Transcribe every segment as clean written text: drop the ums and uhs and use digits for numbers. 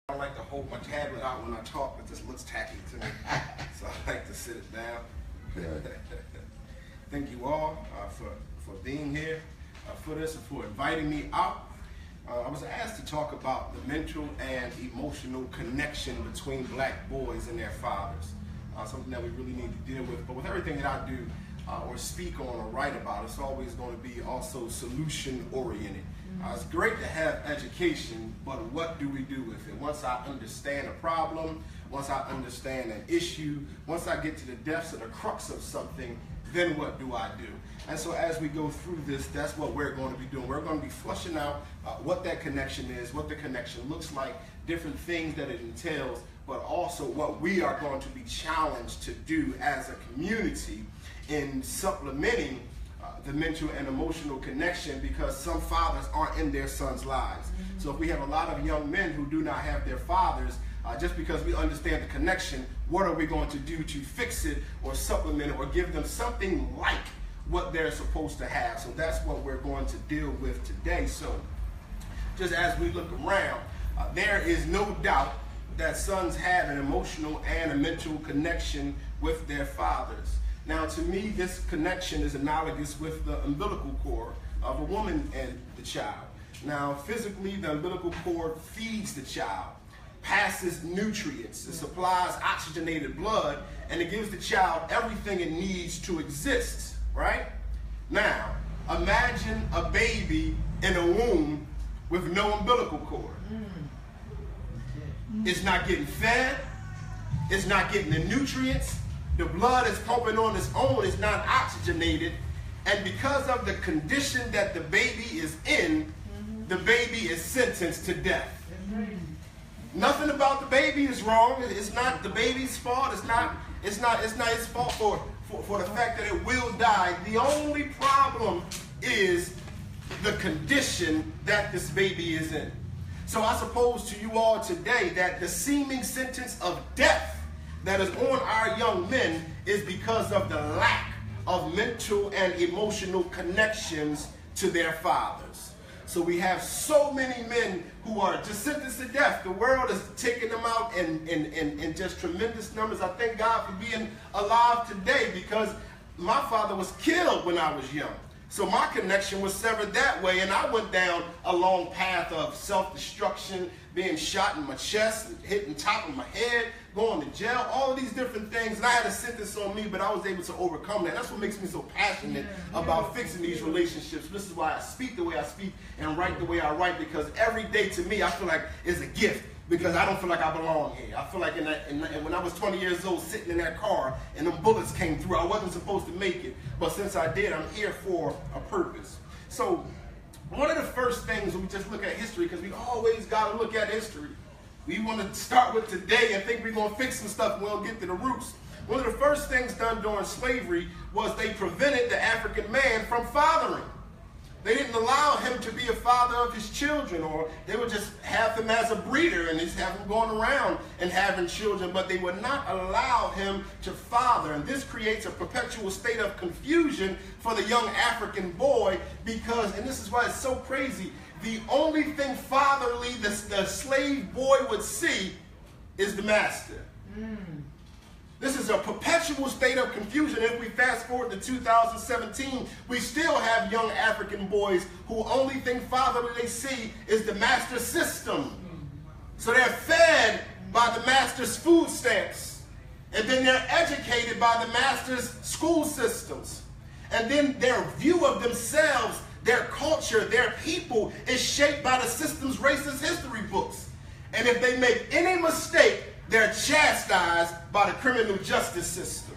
I don't like to hold my tablet out when I talk. It just looks tacky to me. So I like to sit it down. Thank you all for being here for this and for inviting me out. I was asked to talk about the mental and emotional connection between black boys and their fathers. Something that we really need to deal with. But with everything that I do or speak on or write about, it's always going to be also solution oriented. It's great to have education, but what do we do with it? Once I understand a problem, once I understand an issue, once I get to the depths of the crux of something, then what do I do? And so as we go through this, that's what we're going to be doing. We're going to be flushing out what that connection is, what the connection looks like, different things that it entails, but also what we are going to be challenged to do as a community in supplementing the mental and emotional connection, because some fathers aren't in their sons' lives. So if we have a lot of young men who do not have their fathers, just because we understand the connection, what are we going to do to fix it or supplement it or give them something like what they're supposed to have? So that's what we're going to deal with today. So just as we look around, there is no doubt that sons have an emotional and a mental connection with their fathers. Now, to me, this connection is analogous with the umbilical cord of a woman and the child. Now, physically, the umbilical cord feeds the child, passes nutrients, it supplies oxygenated blood, and it gives the child everything it needs to exist, right? Now, imagine a baby in a womb with no umbilical cord. It's not getting fed, it's not getting the nutrients, the blood is pumping on its own, it's not oxygenated, and because of the condition that the baby is in, the baby is sentenced to death. Nothing about the baby is wrong. It's not the baby's fault. It's not its fault for the fact that it will die. The only problem is the condition that this baby is in. So I suppose to you all today that the seeming sentence of death that is on our young men is because of the lack of mental and emotional connections to their fathers. So we have so many men who are just sentenced to death. The world is taking them out in just tremendous numbers. I thank God for being alive today, because my father was killed when I was young. So my connection was severed that way, and I went down a long path of self-destruction, being shot in my chest, hitting the top of my head, going to jail, all of these different things. And I had a sentence on me, but I was able to overcome that. That's what makes me so passionate about fixing these relationships. This is why I speak the way I speak and write the way I write, because every day to me I feel like is a gift, because I don't feel like I belong here. I feel like when I was 20 years old sitting in that car and them bullets came through, I wasn't supposed to make it. But since I did, I'm here for a purpose. So one of the first things when we just look at history, because we always got to look at history. We want to start with today and think we're going to fix some stuff and we'll get to the roots. One of the first things done during slavery was they prevented the African man from fathering. They didn't allow him to be a father of his children, or they would just have him as a breeder and just have him going around and having children, but they would not allow him to father. And this creates a perpetual state of confusion for the young African boy, because, and this is why it's so crazy, the only thing fatherly the slave boy would see is the master. This is a perpetual state of confusion. If we fast forward to 2017, we still have young African boys who only thing fatherly they see is the master system. So they're fed by the master's food stamps, and then they're educated by the master's school systems. And then their view of themselves, their culture, their people is shaped by the system's racist history books. And if they make any mistake, they're chastised by the criminal justice system.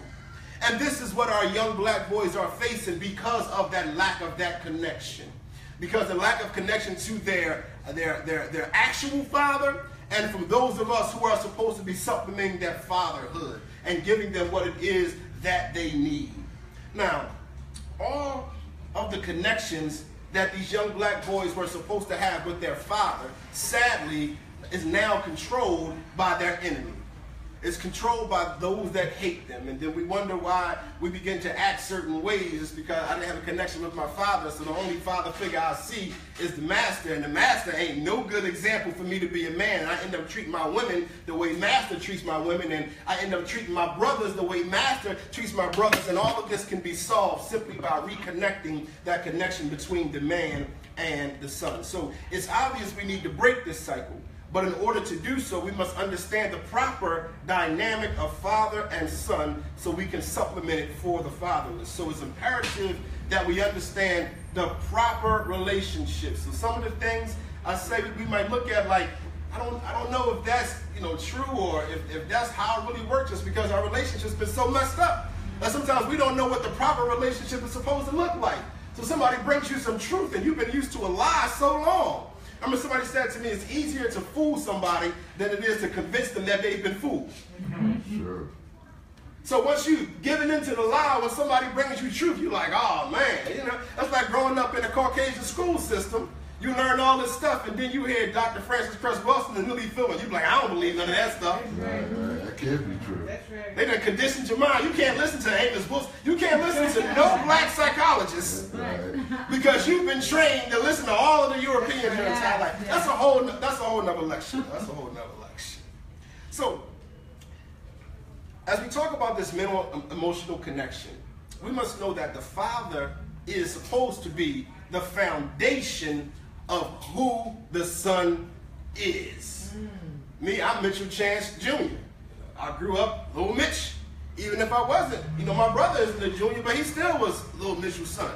And this is what our young black boys are facing because of that lack of that connection. Because the lack of connection to their actual father, and from those of us who are supposed to be supplementing that fatherhood and giving them what it is that they need. Now, all of the connections that these young black boys were supposed to have with their father, sadly, is now controlled by their enemy. is controlled by those that hate them. And then we wonder why we begin to act certain ways. It's because I didn't have a connection with my father, so the only father figure I see is the master. And the master ain't no good example for me to be a man. And I end up treating my women the way master treats my women. And I end up treating my brothers the way master treats my brothers. And all of this can be solved simply by reconnecting that connection between the man and the son. So it's obvious we need to break this cycle. But in order to do so, we must understand the proper dynamic of father and son so we can supplement it for the fatherless. So it's imperative that we understand the proper relationships. So some of the things I say we might look at like, I don't know if that's true or if that's how it really works, just because our relationship's been so messed up. And sometimes we don't know what the proper relationship is supposed to look like. So somebody brings you some truth and you've been used to a lie so long. I remember somebody said to me, it's easier to fool somebody than it is to convince them that they've been fooled. Sure. So once you've given into the lie, when somebody brings you truth, you're like, oh man, that's like growing up in a Caucasian school system. You learn all this stuff, and then you hear Dr. Francis Cress Wilson and Lily Phillips. You're like, I don't believe none of that stuff. Right. That can't be true. That's right. They done conditioned your mind. You can't listen to Amos books. You can't listen to no black psychologists because you've been trained to listen to all of the Europeans your entire life. That's a whole nother lecture. That's a whole nother lecture. So, as we talk about this mental emotional connection, we must know that the father is supposed to be the foundation of who the son is. Me, I'm Mitchell Chance Jr. I grew up little Mitch, even if I wasn't. My brother isn't a junior, but he still was little Mitchell's son.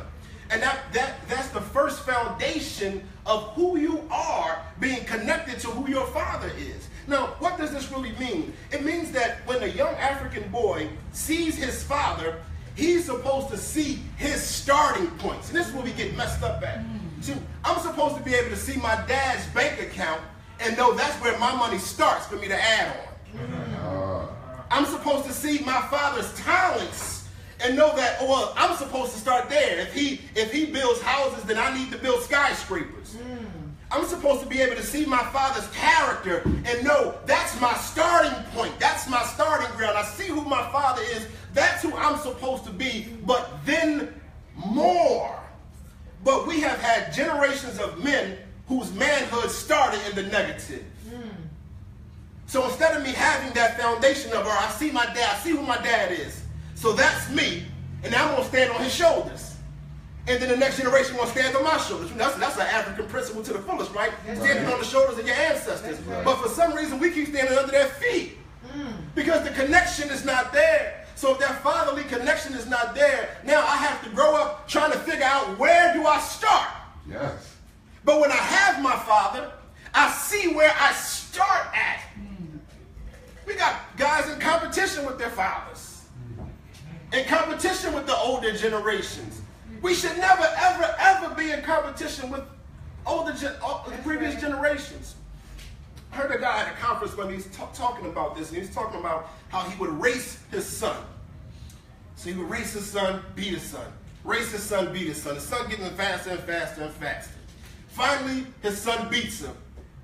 And that's the first foundation of who you are, being connected to who your father is. Now, what does this really mean? It means that when a young African boy sees his father, he's supposed to see his starting points. And this is where we get messed up at. See, I'm supposed to be able to see my dad's bank account and know that's where my money starts for me to add on. I'm supposed to see my father's talents and know that, well, I'm supposed to start there. If he builds houses, then I need to build skyscrapers. I'm supposed to be able to see my father's character and know that's my starting point. That's my starting ground. I see who my father is. That's who I'm supposed to be, but then more. But we have had generations of men whose manhood started in the negative. So instead of me having that foundation of, I see my dad, I see who my dad is. So that's me, and now I'm going to stand on his shoulders. And then the next generation will stand on my shoulders. That's an African principle to the fullest, right? Standing on the shoulders of your ancestors. But for some reason, we keep standing under their feet. Because the connection is not there. So if that fatherly connection is not there, now I have to grow up trying to figure out, where do I start? Yes. But when I have my father, I see where I start at. We got guys in competition with their fathers. In competition with the older generations. We should never, ever, ever be in competition with the previous generations. I heard a guy at a conference when he was talking about this, and he was talking about how he would race his son. So he would race his son, beat his son. Race his son, beat his son. His son getting faster and faster and faster. Finally, his son beats him.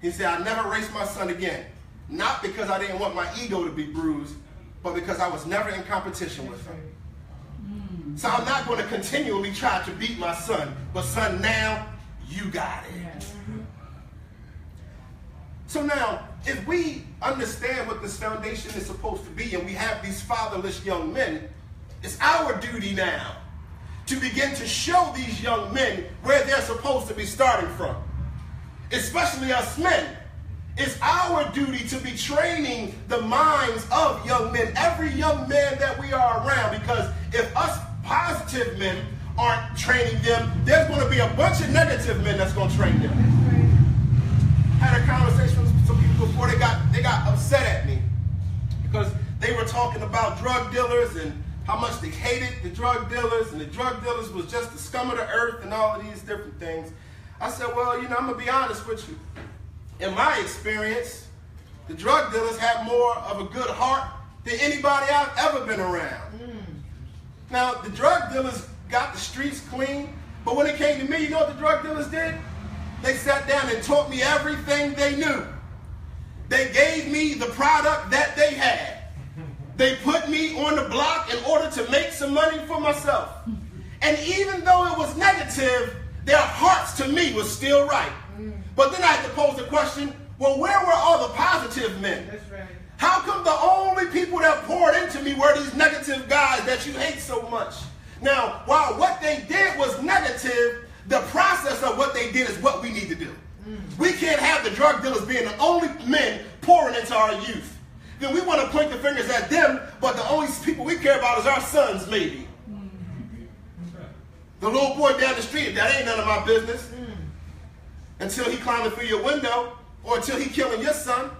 He said, I never race my son again. Not because I didn't want my ego to be bruised, but because I was never in competition with him. So I'm not going to continually try to beat my son, but son, now you got it. So now, if we understand what this foundation is supposed to be, and we have these fatherless young men, it's our duty now to begin to show these young men where they're supposed to be starting from. Especially us men. It's our duty to be training the minds of young men, every young man that we are around, because if us positive men aren't training them, there's going to be a bunch of negative men that's going to train them. Had a conversation with some people before they got upset at me because they were talking about drug dealers and how much they hated the drug dealers, and the drug dealers was just the scum of the earth and all of these different things. I said, well, I'm going to be honest with you. In my experience, the drug dealers have more of a good heart than anybody I've ever been around. Now, the drug dealers got the streets clean, but when it came to me, you know what the drug dealers did? They sat down and taught me everything they knew. They gave me the product that they had. They put me on the block in order to make some money for myself. And even though it was negative, their hearts to me was still right. But then I had to pose the question, well, where were all the positive men? That's right. How come the only people that poured into me were these negative guys that you hate so much? Now, while what they did was negative, the process of what they did is what we need to do. We can't have the drug dealers being the only men pouring into our youth. Then we want to point the fingers at them, but the only people we care about is our sons, maybe. The little boy down the street, that ain't none of my business. Until he climbing through your window, or until he killing your son.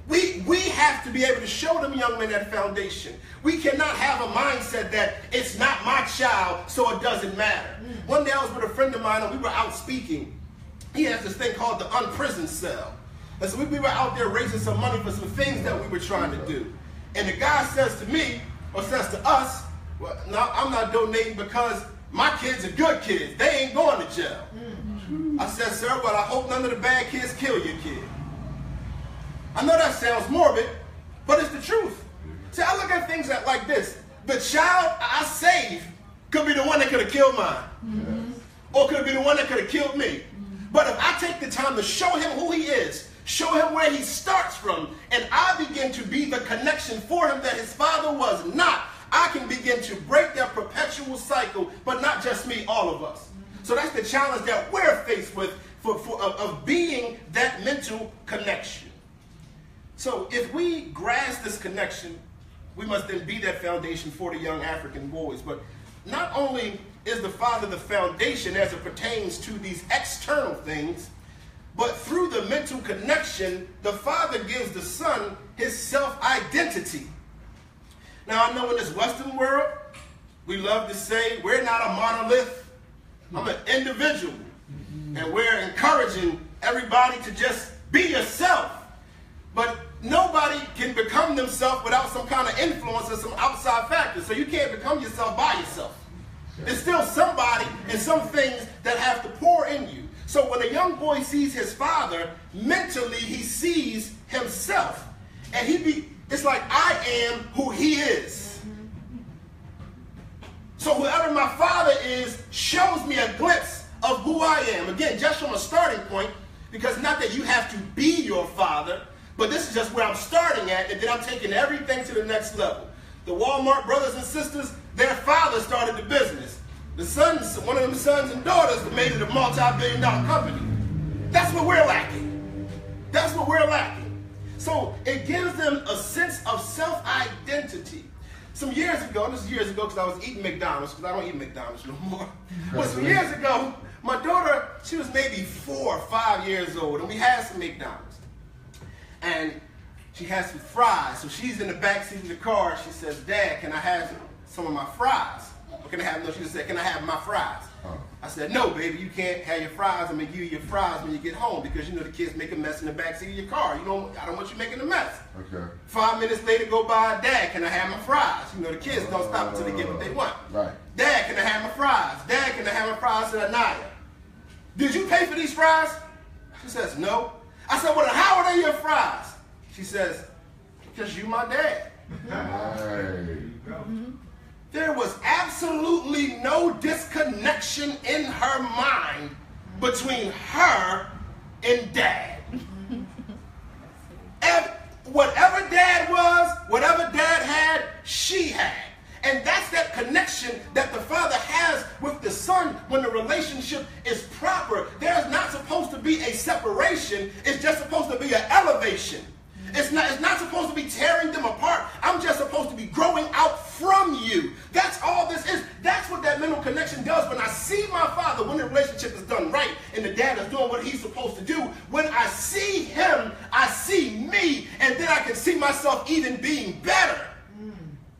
We have to be able to show them young men that foundation. We cannot have a mindset that it's not my child, so it doesn't matter. One day I was with a friend of mine and we were out speaking. He has this thing called the unprisoned cell. And so we were out there raising some money for some things that we were trying to do. And the guy says to me, or says to us, well, no, I'm not donating because my kids are good kids. They ain't going to jail. I said, sir, well, I hope none of the bad kids kill your kid. I know that sounds morbid, but it's the truth. See, I look at things like this. The child I saved could be the one that could have killed mine. Or could be the one that could have killed me. But if I take the time to show him who he is, show him where he starts from, and I begin to be the connection for him that his father was not, I can begin to break that perpetual cycle, but not just me, all of us. So that's the challenge that we're faced with of being that mental connection. So if we grasp this connection, we must then be that foundation for the young African boys. But not only is the father the foundation as it pertains to these external things, but through the mental connection, the father gives the son his self-identity. Now I know in this Western world, we love to say we're not a monolith. I'm an individual. And we're encouraging everybody to just be yourself. But nobody can become themselves without some kind of influence or some outside factors. So you can't become yourself by yourself. There's still somebody and some things that have to pour in you. So when a young boy sees his father, mentally he sees himself. And it's like I am who he is. So whoever my father is shows me a glimpse of who I am. Again, just from a starting point, because not that you have to be your father, but this is just where I'm starting at, and then I'm taking everything to the next level. The Walmart brothers and sisters, their father started the business. The sons, one of them sons and daughters made it a multi-billion-dollar company. That's what we're lacking. That's what we're lacking. So it gives them a sense of self-identity. Some years ago, and this is years ago because I was eating McDonald's, because I don't eat McDonald's no more. But some years ago, my daughter, she was maybe 4 or 5 years old, and we had some McDonald's. And she has some fries, so she's in the back seat of the car. She says, Dad, can I have some of my fries? Or can I have, no, she said, can I have my fries? I said, no, baby, you can't have your fries. I'm going to give you your fries when you get home because you know the kids make a mess in the back seat of your car. I don't want you making a mess. Okay. 5 minutes later, go by, Dad, can I have my fries? You know the kids don't stop until they get what they want. Right. Dad, can I have my fries? Dad, can I have my fries? I said, U.N.I.A, did you pay for these fries? She says, no. I said, well, how are they your fries? She says, because you my dad. There was absolutely no disconnection in her mind between her and Dad. And whatever Dad was, whatever Dad had, she had. And that's that connection that the father has with the son when the relationship is proper. There's not supposed to be a separation. It's just supposed to be an elevation. It's not supposed to be tearing them apart. I'm just supposed to be growing out from you. That's all this is. That's what that mental connection does. When I see my father, when the relationship is done right and the dad is doing what he's supposed to do, when I see him, I see me, and then I can see myself even being better.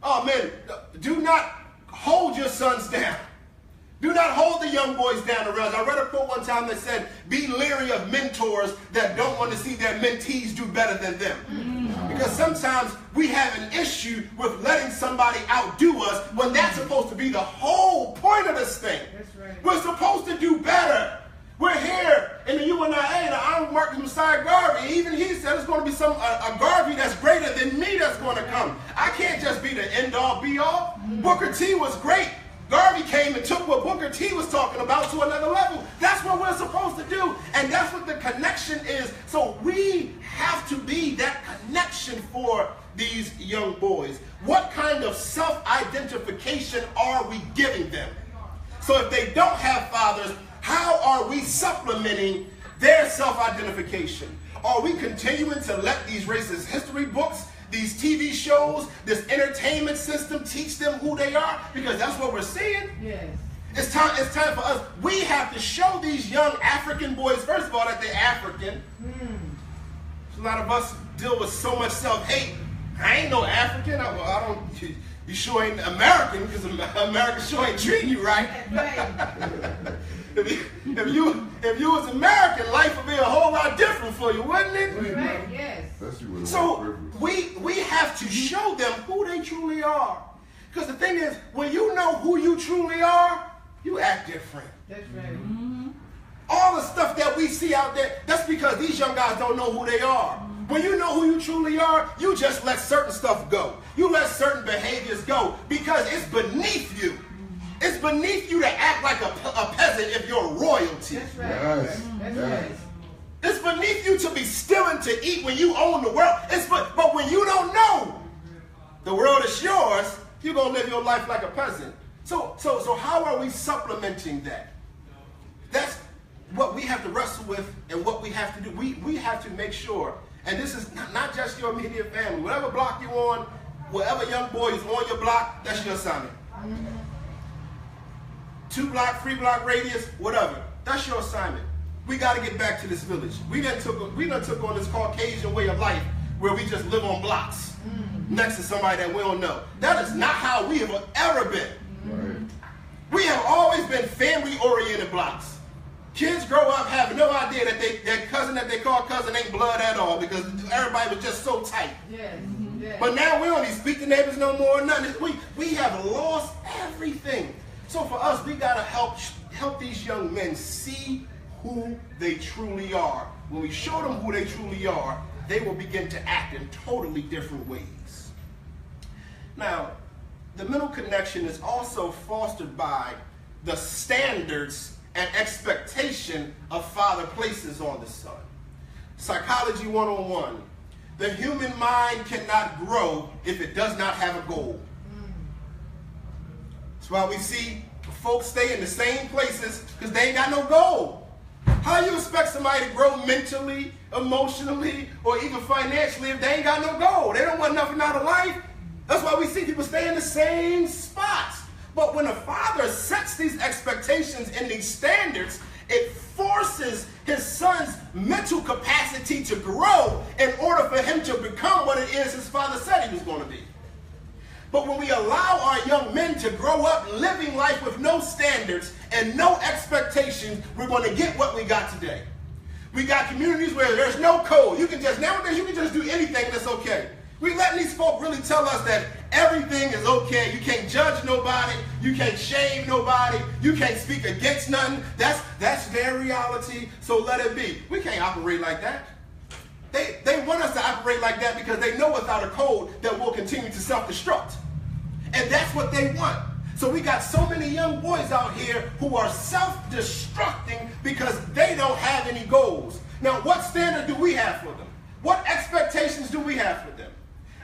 Oh man, do not hold your sons down. Do not hold the young boys down around. I read a quote one time that said, be leery of mentors that don't want to see their mentees do better than them. Because sometimes we have an issue with letting somebody outdo us when that's supposed to be the whole point of this thing. That's right. We're supposed to do better. We're here in the U.N.I.A, the Honorable Marcus Messiah Garvey. Even he said it's going to be a Garvey that's greater than me that's going to come. I can't just be the end-all, be-all. Booker T was great. Garvey came and took what Booker T was talking about to another level. That's what we're supposed to do, and that's what the connection is. So we have to be that connection for these young boys. What kind of self-identification are we giving them? So if they don't have fathers, how are we supplementing their self-identification? Are we continuing to let these racist history books, these TV shows, this entertainment system teach them who they are? Because that's what we're seeing. Yes. It's time for us. We have to show these young African boys, first of all, that they're African. A lot of us deal with so much self-hate. I ain't no African. I don't. You sure ain't American, because America sure ain't treating you right. If you was American, life would be a whole lot different for you, wouldn't it? Right, yes. So we have to show them who they truly are. Because the thing is, when you know who you truly are, you act different. That's right. All the stuff that we see out there, that's because these young guys don't know who they are. When you know who you truly are, you just let certain stuff go. You let certain behaviors go because it's beneath you. It's beneath you to act like a peasant if you're royalty. That's right. Yes. That's Yes. right. It's beneath you to be stealing to eat when you own the world. But when you don't know the world is yours, you're going to live your life like a peasant. So how are we supplementing that? That's what we have to wrestle with and what we have to do. We have to make sure, and this is not just your immediate family. Whatever block you're on, whatever young boy is on your block, that's your assignment. 2-block, 3-block radius, whatever. That's your assignment. We got to get back to this village. We done took on this Caucasian way of life where we just live on blocks next to somebody that we don't know. That is not how we have ever been. Right. We have always been family-oriented blocks. Kids grow up having no idea that that cousin that they call cousin ain't blood at all because everybody was just so tight. Yes. Yes. But now we don't even speak to neighbors no more. Nothing. We have lost everything. So for us, we gotta help these young men see who they truly are. When we show them who they truly are, they will begin to act in totally different ways. Now, the mental connection is also fostered by the standards and expectation a father places on the son. Psychology 101. The human mind cannot grow if it does not have a goal. That's why we see folks stay in the same places because they ain't got no goal. How you expect somebody to grow mentally, emotionally, or even financially if they ain't got no goal? They don't want nothing out of life. That's why we see people stay in the same spots. But when a father sets these expectations and these standards, it forces his son's mental capacity to grow in order for him to become what it is his father said he was going to be. But when we allow our young men to grow up living life with no standards and no expectations, we're going to get what we got today. We got communities where there's no code. Nowadays you can just do anything that's okay. We letting these folk really tell us that everything is okay. You can't judge nobody. You can't shame nobody. You can't speak against nothing. That's their reality, so let it be. We can't operate like that. They want us to operate like that because they know without a code that we'll continue to self-destruct. And that's what they want. So we got so many young boys out here who are self-destructing because they don't have any goals. Now, what standard do we have for them? What expectations do we have for them?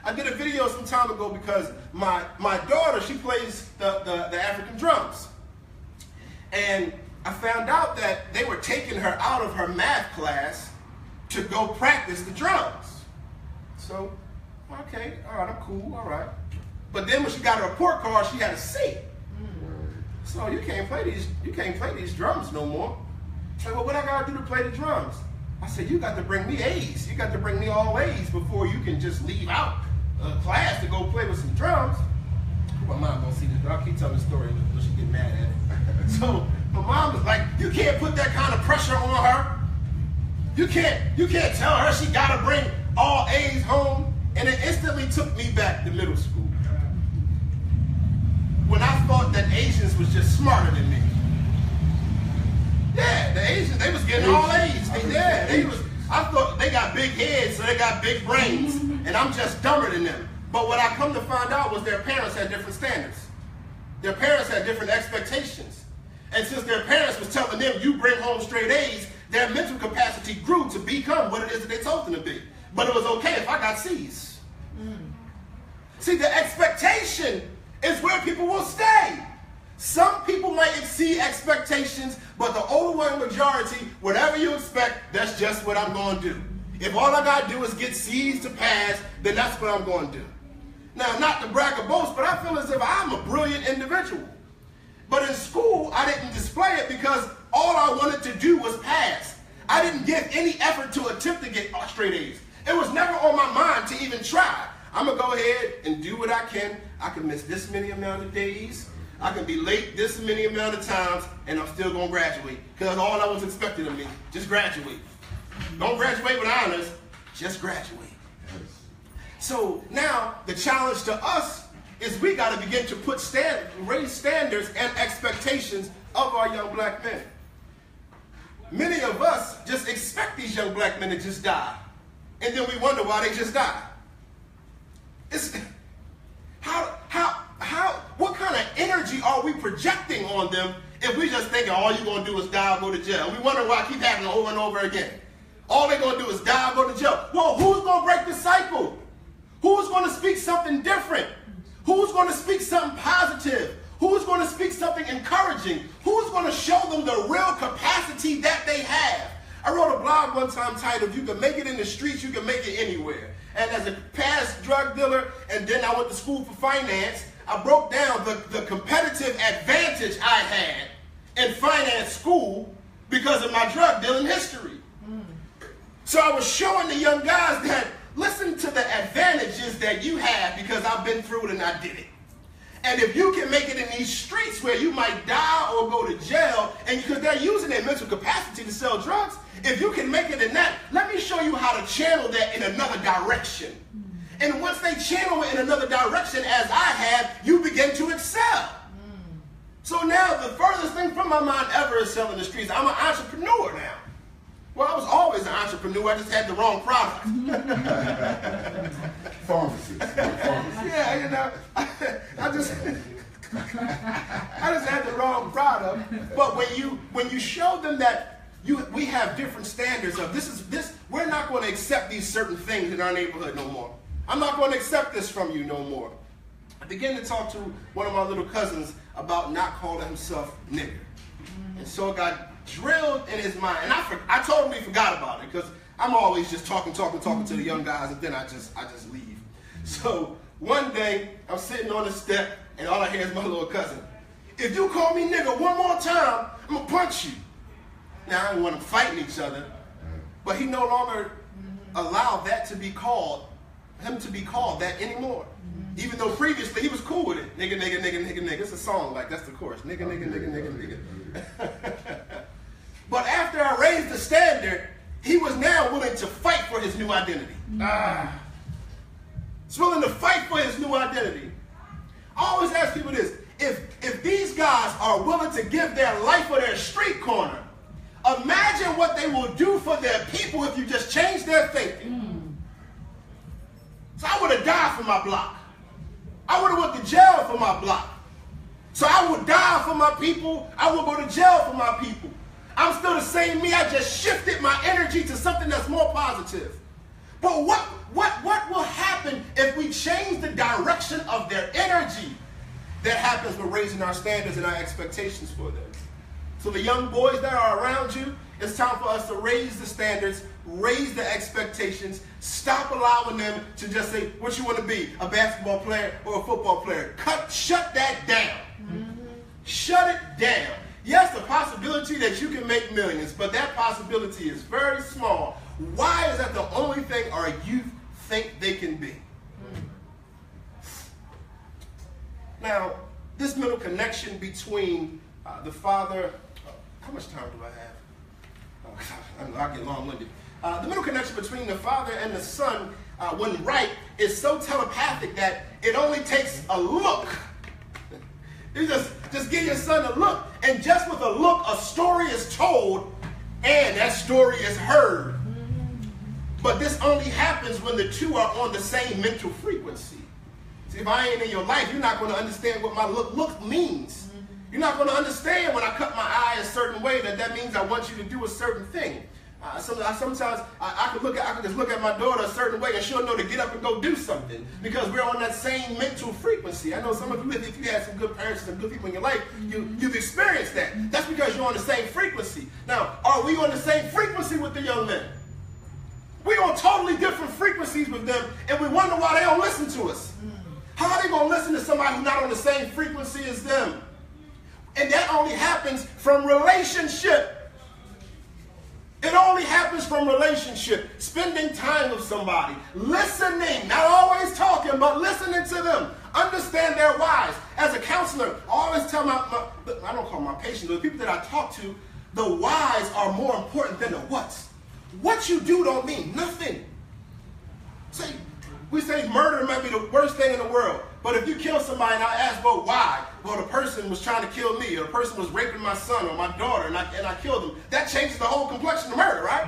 I did a video some time ago because my daughter, she plays the African drums. And I found out that they were taking her out of her math class to go practice the drums. So, okay, all right, I'm cool, all right. But then when she got her report card, she had a C. So you can't play these drums no more. I said, well, what I gotta do to play the drums? I said, you got to bring me A's. You got to bring me all A's before you can just leave out class to go play with some drums. My mom gonna see this, but I'll keep telling the story until she get mad at it. So my mom was like, you can't put that kind of pressure on her. You can't tell her she gotta bring all A's home. And it instantly took me back to middle school, when I thought that Asians was just smarter than me. Yeah, the Asians, they was getting all A's. I thought they got big heads, so they got big brains, and I'm just dumber than them. But what I come to find out was their parents had different standards. Their parents had different expectations. And since their parents was telling them, you bring home straight A's, their mental capacity grew to become what it is that they told them to be. But it was okay if I got C's. See, the expectation is where people will stay. Some people might exceed expectations, but the overwhelming majority, whatever you expect, that's just what I'm going to do. If all I got to do is get C's to pass, then that's what I'm going to do. Now, not to brag or boast, but I feel as if I'm a brilliant individual. But in school, I didn't display it because all I wanted to do was pass. I didn't give any effort to attempt to get straight A's. It was never on my mind to even try. I'm going to go ahead and do what I can. I can miss this many amount of days. I can be late this many amount of times, and I'm still going to graduate. Because all that was expected of me, just graduate. Don't graduate with honors, just graduate. So now the challenge to us is we got to begin to raise standards and expectations of our young black men. Many of us just expect these young black men to just die. And then we wonder why they just die. What kind of energy are we projecting on them if we just thinking all you're going to do is die or go to jail? We wonder why I keep happening over and over again. All they're going to do is die or go to jail. Well, who's going to break the cycle? Who's going to speak something different? Who's going to speak something positive? Who's going to speak something encouraging? Who's going to show them the real capacity that they have? I wrote a blog one time titled, "You can make it in the streets, you can make it anywhere." And as a past drug dealer, and then I went to school for finance, I broke down the competitive advantage I had in finance school because of my drug dealing history. So I was showing the young guys that listen to the advantages that you have because I've been through it and I did it. And if you can make it in these streets where you might die or go to jail, and because they're using their mental capacity to sell drugs, if you can make it in that, let me show you how to channel that in another direction. And once they channel it in another direction, as I have, you begin to excel. So now the furthest thing from my mind ever is selling the streets. I'm an entrepreneur now. Well, I was always an entrepreneur. I just had the wrong product. Pharmacist. Yeah, you know, I just had the wrong product. But when you show them that we have different standards of this, we're not going to accept these certain things in our neighborhood no more. I'm not going to accept this from you no more. I began to talk to one of my little cousins about not calling himself nigger. And so it got drilled in his mind. And I totally forgot about it because I'm always just talking to the young guys, and then I just leave. So one day, I'm sitting on the step, and all I hear is my little cousin. "If you call me nigger one more time, I'm going to punch you." Now, I don't want them fighting each other, but he no longer allowed that to be called, him to be called that anymore. Even though previously he was cool with it. Nigga, nigga, nigga, nigga, nigga. It's a song, like, that's the chorus. Nigga, nigga, nigga, nigga, nigga. But after I raised the standard, he was now willing to fight for his new identity. He's willing to fight for his new identity. I always ask people this. If these guys are willing to give their life for their street corner, imagine what they will do for their people if you just change their thinking. So I would have died for my block. I would have went to jail for my block. So I would die for my people. I would go to jail for my people. I'm still the same me. I just shifted my energy to something that's more positive. But what will happen if we change the direction of their energy? That happens with raising our standards and our expectations for them. So the young boys that are around you, it's time for us to raise the standards, raise the expectations, stop allowing them to just say, what you want to be, a basketball player or a football player. Shut that down. Shut it down. Yes, the possibility that you can make millions, but that possibility is very small. Why is that the only thing our youth think they can be? Now, this middle connection between the father, how much time do I have? I'll get long-winded. The middle connection between the father and the son, when right, is so telepathic that it only takes a look. You just give your son a look, and just with a look, a story is told, and that story is heard. But this only happens when the two are on the same mental frequency. See, if I ain't in your life, you're not going to understand what my look means. You're not going to understand when I cut my eye a certain way that means I want you to do a certain thing. Sometimes I can just look at my daughter a certain way and she'll know to get up and go do something because we're on that same mental frequency. I know some of you, if you had some good parents and some good people in your life, you've experienced that. That's because you're on the same frequency. Now, are we on the same frequency with the young men? We're on totally different frequencies with them, and we wonder why they don't listen to us. How are they going to listen to somebody who's not on the same frequency as them? And that only happens from relationship. It only happens from relationship, spending time with somebody, listening, not always talking, but listening to them, understand their whys. As a counselor, I always tell I don't call my patients, but the people that I talk to, the whys are more important than the whats. What you do don't mean nothing. We say murder might be the worst thing in the world, but if you kill somebody and I ask, well, why? Well, the person was trying to kill me, or the person was raping my son or my daughter, and I killed them. That changes the whole complexion of murder, right?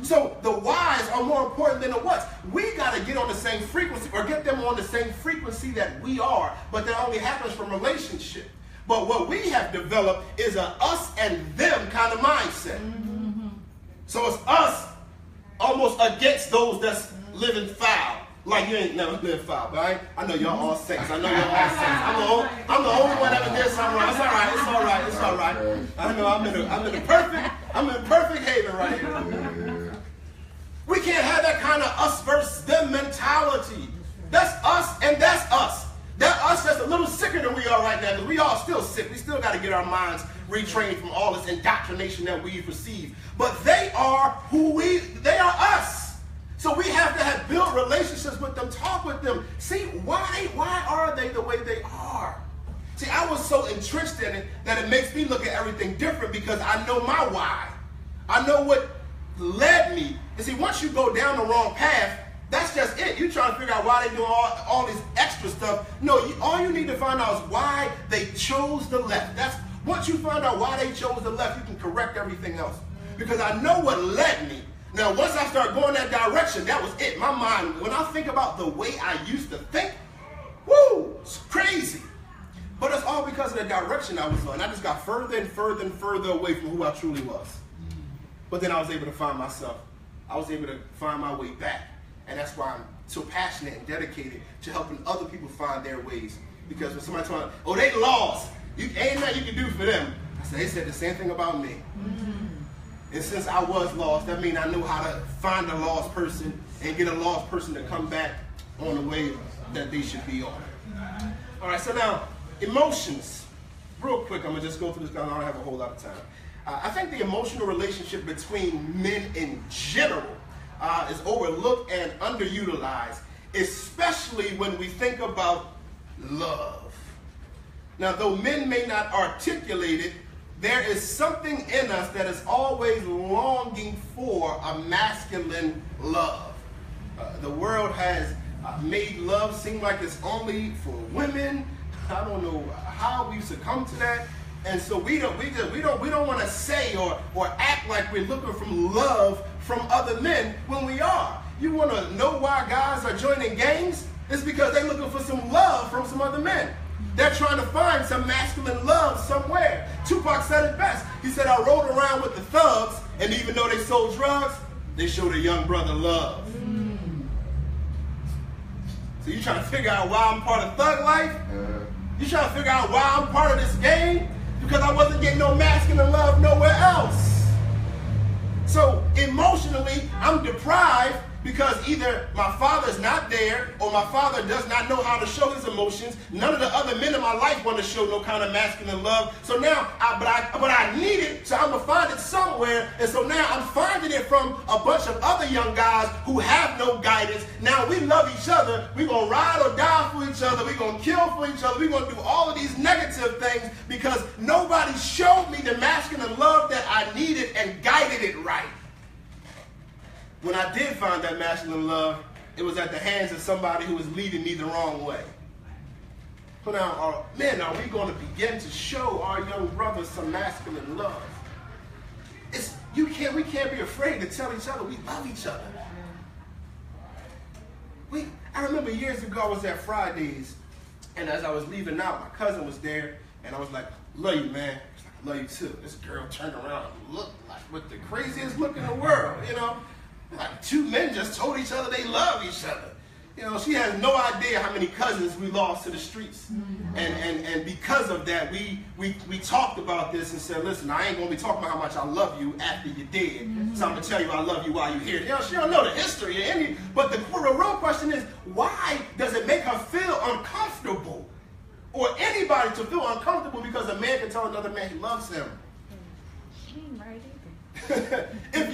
So the whys are more important than the whats. We got to get on the same frequency, or get them on the same frequency that we are, but that only happens from relationship. But what we have developed is a us and them kind of mindset. So it's us almost against those that's living foul. Like you ain't never lived foul, but I know y'all all saints. I know y'all all saints. I'm the only one that ever did something wrong. It's all right. It's all right. It's all right. I know I'm in perfect haven right here. We can't have that kind of us versus them mentality. That's us and that's us. That us that's a little sicker than we are right now, because we all still sick. We still got to get our minds retrained from all this indoctrination that we've received. But they are they are us. So we have to have built relationships with them, talk with them. See, why are they the way they are? See, I was so entrenched in it that it makes me look at everything different because I know my why. I know what led me. And see, once you go down the wrong path, that's just it. You're trying to figure out why they do all this extra stuff. No, all you need to find out is why they chose the left. Once you find out why they chose the left, you can correct everything else. Because I know what led me. Now, once I start going that direction, that was it. My mind, when I think about the way I used to think, whoo, it's crazy. But it's all because of the direction I was on. I just got further and further and further away from who I truly was. But then I was able to find myself. I was able to find my way back. And that's why I'm so passionate and dedicated to helping other people find their ways. Because when somebody tells me, oh, they lost, ain't nothing you can do for them. I said, they said the same thing about me. And since I was lost, that means I knew how to find a lost person and get a lost person to come back on the way that they should be on. All right, so now, emotions. Real quick, I'm going to just go through this because I don't have a whole lot of time. I think the emotional relationship between men in general is overlooked and underutilized, especially when we think about love. Now, though men may not articulate it, there is something in us that is always longing for a masculine love. The world has made love seem like it's only for women. I don't know how we've succumbed to that. And so we don't want to say or act like we're looking for love from other men when we are. You want to know why guys are joining gangs? It's because they're looking for some love from some other men. They're trying to find some masculine love somewhere. Tupac said it best. He said, I rode around with the thugs, and even though they sold drugs, they showed a young brother love. So you trying to figure out why I'm part of thug life? You trying to figure out why I'm part of this game? Because I wasn't getting no masculine love nowhere else. So emotionally, I'm deprived because either my father's not there or my father does not know how to show his emotions. None of the other men in my life want to show no kind of masculine love. So now, but I need it, so I'm going to find it somewhere. And so now I'm finding it from a bunch of other young guys who have no guidance. Now we love each other. We're going to ride or die for each other. We're going to kill for each other. We're going to do all of these negative things because nobody showed me the masculine love that I needed and guided it right. When I did find that masculine love, it was at the hands of somebody who was leading me the wrong way. So now, men, are we going to begin to show our young brothers some masculine love? We can't be afraid to tell each other we love each other. I remember years ago, I was at Fridays, and as I was leaving out, my cousin was there, and I was like, love you, man. She's like, love you too. This girl turned around and looked like with the craziest look in the world, you know? Like two men just told each other they love each other. You know, she has no idea how many cousins we lost to the streets. And because of that, we talked about this and said, listen, I ain't going to be talking about how much I love you after you're dead. So I'm going to tell you I love you while you're here. You know, she don't know the history of any, but the real question is, why does it make her feel uncomfortable? Or anybody to feel uncomfortable because a man can tell another man he loves him? She ain't right either. if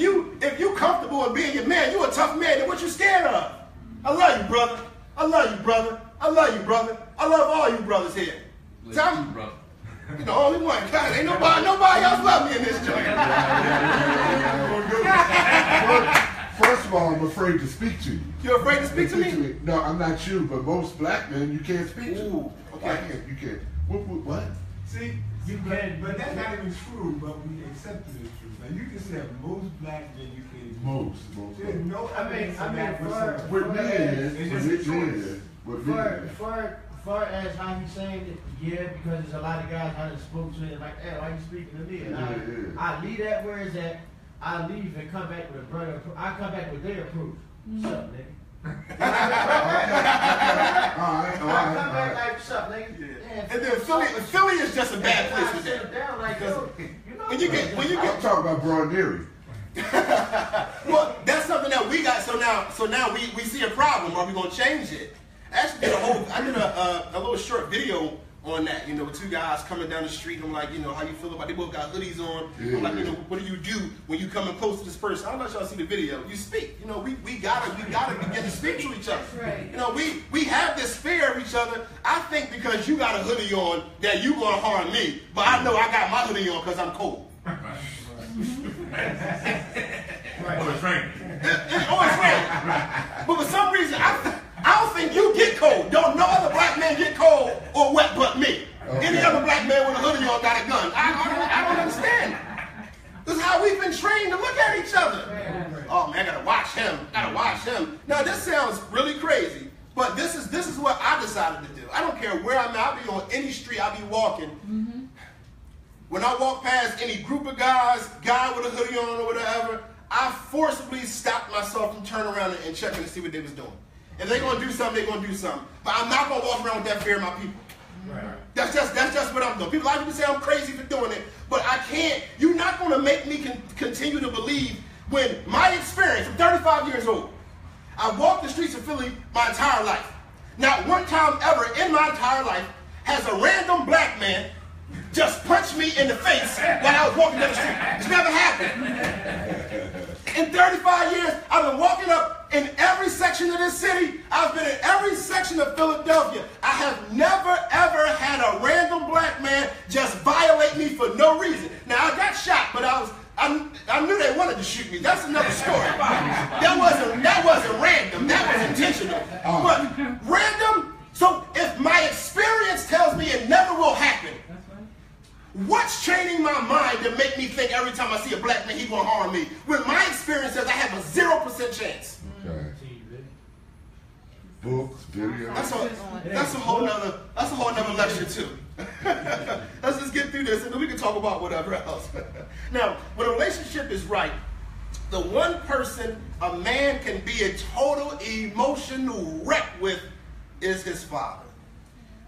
you comfortable in being your man, you a tough man, then what you scared of? I love you, brother. I love you, brother. I love you, brother. I love all you brothers here. Tell me, brother. You're the only one. God, ain't nobody else love me in this joint. First of all, I'm afraid to speak to you. You're afraid to speak to me? No, I'm not you, but most black men you can't speak to. Ooh, okay. You can't. What? See, you can, but that's not even true, but we accept it as true. Now, you can say most black men you can't. Most. There's no, far as how he's saying it, yeah, because there's a lot of guys I done spoke to him like, hey, why you speaking to me? And I leave that where it's at. I leave and come back with a brother. I come back with their proof. What's up, nigga? I come back like, what's up, nigga? Yeah. And then Philly is just a bad place with that. Down like, yo, when you get, I'm talking about Broad Erie. Well, that's something that we got. So now we see a problem. Are we gonna change it? Actually, I did a little short video on that. You know, with two guys coming down the street. I'm like, you know, how you feel about? They both got hoodies on. Yeah. I'm like, you know, what do you do when you come close to this person? I don't know if y'all see the video. You speak. You know, we gotta begin to speak to each other. That's right. You know, we have this fear of each other. I think because you got a hoodie on that you gonna harm me, but I know I got my hoodie on because I'm cold. Or it's raining. Or it's raining. But for some reason, I don't think you get cold. Don't no other black man get cold or wet but me. Okay. Any other black man with a hoodie on got a gun. I don't understand. This is how we've been trained to look at each other. Oh man, I gotta watch him. Now this sounds really crazy, but this is what I decided to do. I don't care where I'm at. I'll be on any street. I'll be walking. When I walk past any group of guys, guy with a hoodie on or whatever, I forcibly stopped myself from turning around and checking to see what they was doing. If they're gonna do something, they're gonna do something. But I'm not gonna walk around with that fear of my people. Right. That's just what I'm doing. A lot of people say I'm crazy for doing it, but I can't. You're not gonna make me continue to believe when my experience, I'm 35 years old. I walked the streets of Philly my entire life. Not one time ever in my entire life has a random black man just punched me in the face while I was walking down the street. It's never happened. In 35 years, I've been walking up in every section of this city. I've been in every section of Philadelphia. I have never, ever had a random black man just violate me for no reason. Now, I got shot, but I knew they wanted to shoot me. That's another story. That wasn't random. That was intentional. But random, so if my experience tells me it never will happen, what's training my mind to make me think every time I see a black man, he's going to harm me? When my experience says I have a 0% chance. Okay. Books, videos. That's a whole nother lecture too. Let's just get through this and then we can talk about whatever else. Now, when a relationship is right, the one person a man can be a total emotional wreck with is his father.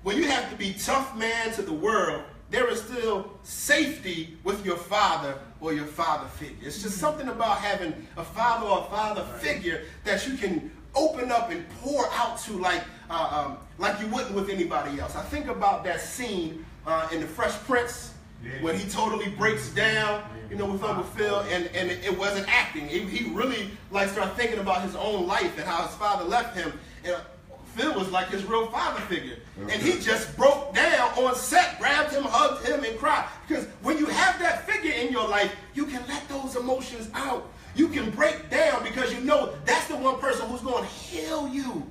When you have to be tough man to the world, there is still safety with your father or your father figure. It's just something about having a father or a father figure that you can open up and pour out to like you wouldn't with anybody else. I think about that scene in The Fresh Prince when he totally breaks down, you know, with Uncle Phil, and it wasn't acting. He really like started thinking about his own life and how his father left him. And Phil was like his real father figure. And he just broke down on set, grabbed him, hugged him, and cried. Because when you have that figure in your life, you can let those emotions out. You can break down because you know that's the one person who's going to heal you.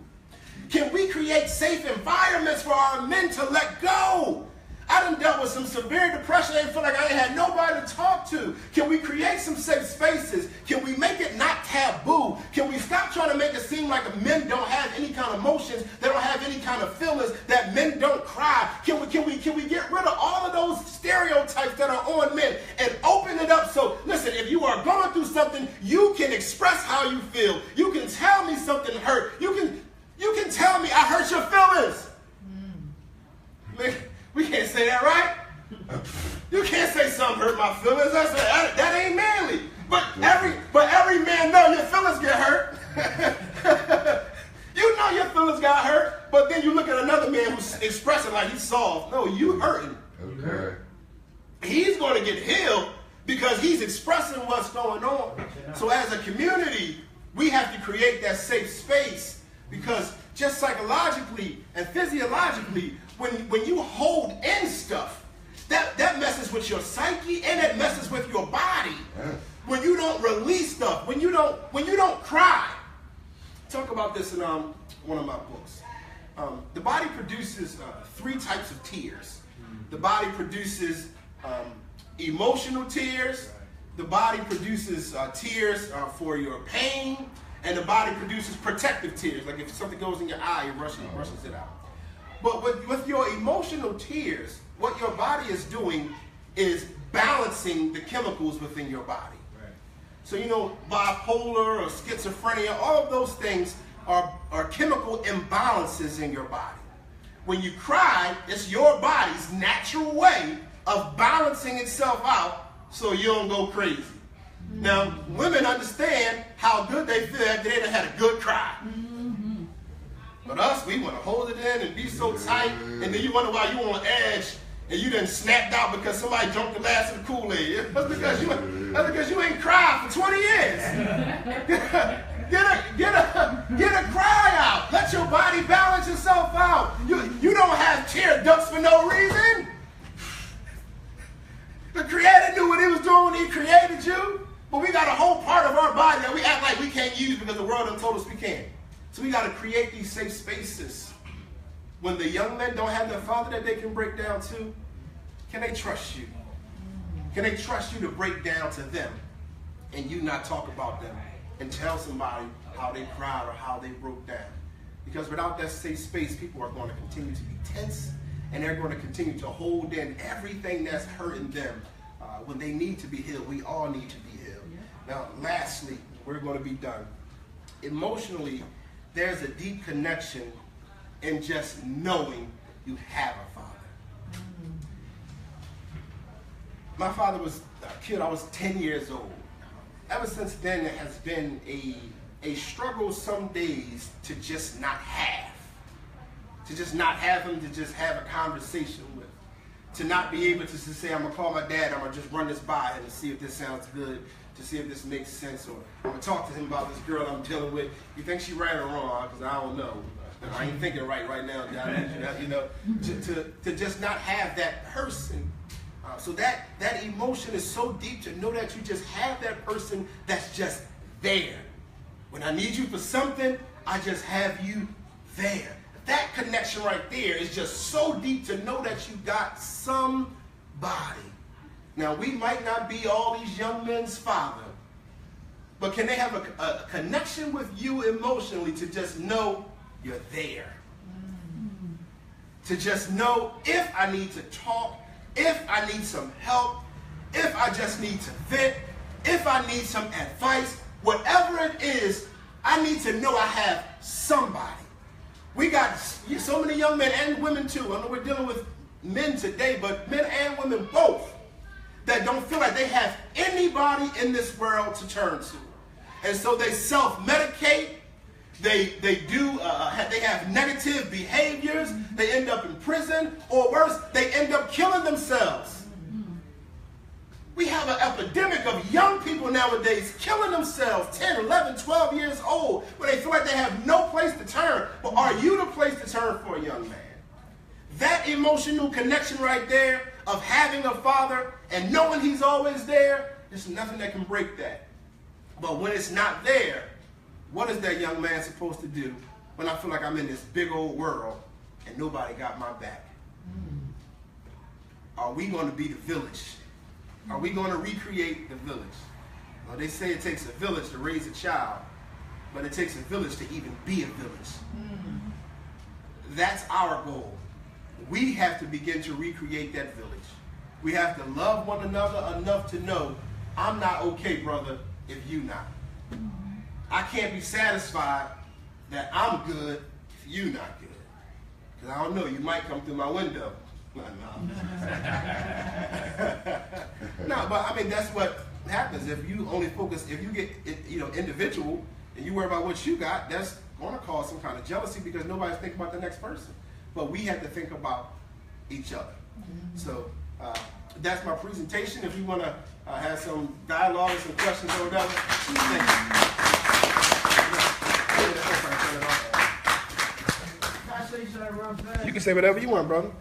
Can we create safe environments for our men to let go? I done dealt with some severe depression. I feel like I ain't had nobody to talk to. Can we create some safe spaces? Can we make it not taboo? Can we stop trying to make it seem like men don't have any kind of emotions, they don't have any kind of feelings, that men don't cry? Can we get rid of all of those stereotypes that are on men and open it up? So listen, if you are going through something, you can express how you feel. You can tell me something hurt. You can tell me I hurt your feelings. We can't say that, right? You can't say something hurt my feelings. That ain't manly. But every man know your feelings get hurt. You know your feelings got hurt, but then you look at another man who's expressing like he's soft. No, you hurting. Okay. He's going to get healed because he's expressing what's going on. So as a community, we have to create that safe space, because just psychologically and physiologically, when you hold in stuff, that messes with your psyche and it messes with your body. Yeah. When you don't release stuff, when you don't cry. Talk about this in one of my books. The body produces 3 types of tears. The body produces emotional tears. The body produces tears for your pain. And the body produces protective tears. Like if something goes in your eye, it rushes it out. But with your emotional tears, what your body is doing is balancing the chemicals within your body. Right. So bipolar or schizophrenia, all of those things are chemical imbalances in your body. When you cry, it's your body's natural way of balancing itself out so you don't go crazy. Now, women understand how good they feel after they done had a good cry. But us, we want to hold it in and be so tight, and then you wonder why you on edge and you done snapped out because somebody drunk the last of the Kool-Aid. That's because you ain't cried for 20 years. Get a cry out. Let your body balance itself out. You don't have tear ducts for no reason. The Creator knew what He was doing when He created you. But we got a whole part of our body that we act like we can't use because the world done told us we can't. So we got to create these safe spaces. When the young men don't have their father that they can break down to, can they trust you? Can they trust you to break down to them and you not talk about them and tell somebody how they cried or how they broke down? Because without that safe space, people are going to continue to be tense, and they're going to continue to hold in everything that's hurting them when they need to be healed. We all need to be healed. Now, lastly, we're going to be done. Emotionally, there's a deep connection in just knowing you have a father. My father was a kid, I was 10 years old. Ever since then, it has been a struggle some days to just not have. To just not have him, to just have a conversation with. To not be able to say, I'm going to call my dad, I'm going to just run this by him and see if this sounds good, to see if this makes sense, or I'm going to talk to him about this girl I'm dealing with. You think she right or wrong? Because I don't know. I ain't thinking right now, to just not have that person. So that emotion is so deep to know that you just have that person that's just there. When I need you for something, I just have you there. That connection right there is just so deep to know that you got somebody. Now, we might not be all these young men's father, but can they have a connection with you emotionally to just know you're there? To just know if I need to talk, if I need some help, if I just need to vent, if I need some advice, whatever it is, I need to know I have somebody. We got so many young men and women too. I know we're dealing with men today, but men and women both that don't feel like they have anybody in this world to turn to. And so they self-medicate. They have negative behaviors. They end up in prison, or worse, they end up killing themselves. We have an epidemic of young people nowadays killing themselves, 10, 11, 12 years old, where they feel like they have no place to turn. But are you the place to turn for a young man? That emotional connection right there of having a father and knowing he's always there, there's nothing that can break that. But when it's not there, what is that young man supposed to do when I feel like I'm in this big old world and nobody got my back? are we going to be the village? Are we going to recreate the village? Well, they say it takes a village to raise a child, but it takes a village to even be a village. That's our goal. We have to begin to recreate that village. We have to love one another enough to know, I'm not okay, brother, if you not. I can't be satisfied that I'm good if you not good. Because I don't know, you might come through my window. No, but I mean, that's what happens. If you only focus, if you get individual, and you worry about what you got, that's going to cause some kind of jealousy because nobody's thinking about the next person. But we have to think about each other. So that's my presentation. If you want to have some dialogue or some questions or whatever, thank you. Can I say something real fast? You can say whatever you want, brother.